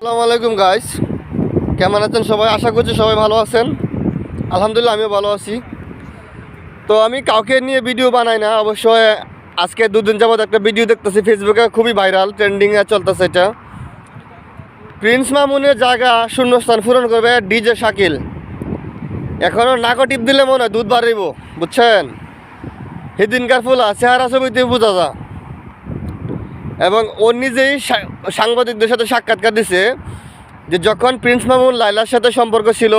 আসসালামু আলাইকুম গাইস, কেমন আছেন সবাই? আশা করছি সবাই ভালো আছেন। আলহামদুলিল্লাহ আমিও ভালো আছি। তো আমি কাউকে নিয়ে ভিডিও বানাই না, অবশ্যই আজকে দুদিন যাবত একটা ভিডিও দেখতেছি ফেসবুকে, খুবই ভাইরাল, ট্রেন্ডিংয়ে চলতেছে। এটা প্রিন্স মামুনের জায়গা শূন্যস্থান পূরণ করবে ডিজে শাকিল। এখনও নাকো টিপ দিলে মনে হয় দুধ বাড়িব, বুঝছেন? সেদিনকার ফুলা চেহারা ছবিতে বোঝা যা। এবং ও নিজেই সাংবাদিকদের সাথে সাক্ষাৎকার দিছে যে যখন প্রিন্স মামুন লাইলার সাথে সম্পর্ক ছিল,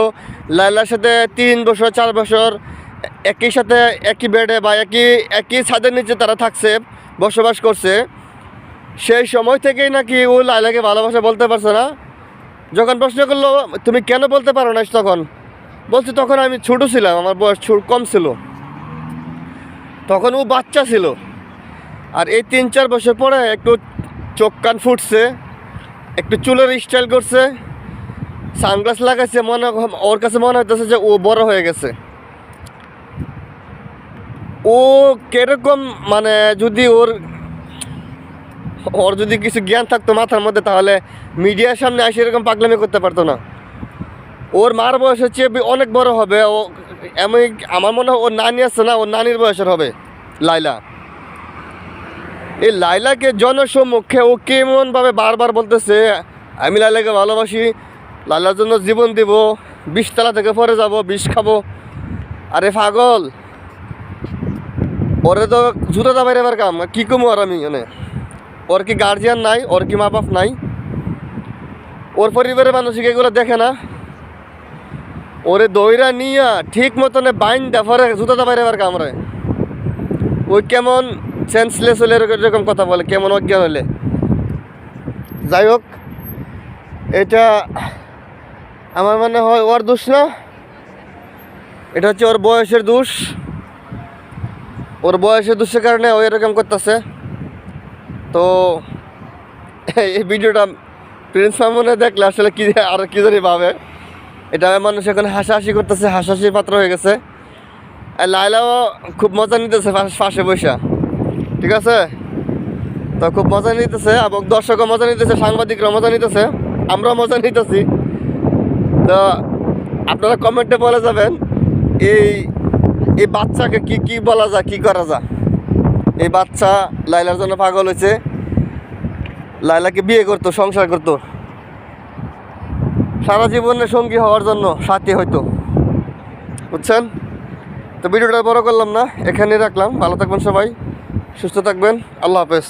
লাইলার সাথে 3 বছর 4 বছর একই সাথে একই বেডে বা একই ছাদের নিচে তারা থাকছে, বসবাস করছে, সেই সময় থেকেই নাকি ও লাইলাকে ভালোবাসা বলতে পারছে না। যখন প্রশ্ন করলো তুমি কেন বলতে পারো না, তখন বলছি তখন আমি ছোটো ছিলাম, আমার বয়স কম ছিল, তখন ও বাচ্চা ছিল। আর এই 3-4 বছর পরে একটু চোখ কান ফুটছে, একটু চুলের স্টাইল করছে, সানগ্লাস লাগাইছে, ওর কাছে মনে হইতেছে যে ও বড় হয়ে গেছে। ও কিরকম মানে যদি ওর যদি কিছু জ্ঞান থাকতো মাথার মধ্যে, তাহলে মিডিয়ার সামনে এসে এরকম পাগলামি করতে পারতো না। ওর মার বয়স হচ্ছে অনেক বড় হবে। ও এমন, আমার মনে হয় ওর নানি আছে না, ওর নানির বয়সের হবে লাইলা। এই লাইলাকে জনসম্মুখে ও কেমনভাবে বারবার বলতেছে আমি লাইলাকে ভালোবাসি, লাইলার জন্য জীবন দিব, 20 তলা থেকে পরে যাব, বিষ খাবো। আরে পাগল, ওরে তো জুতো দাবাই এবার কাম কী কমু। আর আমি ওর কি গার্জিয়ান নাই, ওর কি মা বাপ নাই, ওর পরিবারের মানুষ এগুলো দেখে না? ওরে দইরা নিয়া ঠিক মতন বাইন দেফারে জুতো দাবাই এবার কামড়ে। ওই কেমন সেন্সলেস হলে এরকম কথা বলে, কেমন অজ্ঞান হলে। যাই হোক, এটা আমার মনে হয় ওর দোষ না, এটা হচ্ছে ওর বয়সের দোষ। ওর বয়সের দোষের কারণে ও এরকম করতেছে। তো এই ভিডিওটা প্রিন্স মামুনে দেখলে আসলে কি আর কি জানি ভাবে। এটা মানুষ এখন হাসাহাসি করতেছে, হাসাহাসির পাত্র হয়ে গেছে। আর লাইলাও খুব মজা নিতেছে পাশে বৈশা, ঠিক আছে? তো খুব মজা নিতেছে, এবং দর্শকও মজা নিতেছে, সাংবাদিকরা মজা নিতেছে, আমরাও মজা নিতেছি। তো আপনারা কমেন্টে বলে যাবেন এই বাচ্চাকে কি বলা যায়, কি করা যায়। এই বাচ্চা লাইলার জন্য পাগল হয়েছে, লাইলাকে বিয়ে করতো, সংসার করতো, সারা জীবনের সঙ্গী হওয়ার জন্য, সাথী হয়তো, বুঝছেন? তো ভিডিওটা বড় করলাম না, এখানেই রাখলাম। ভালো থাকবেন সবাই, সুস্থ থাকবেন, আল্লাহ হাফেজ।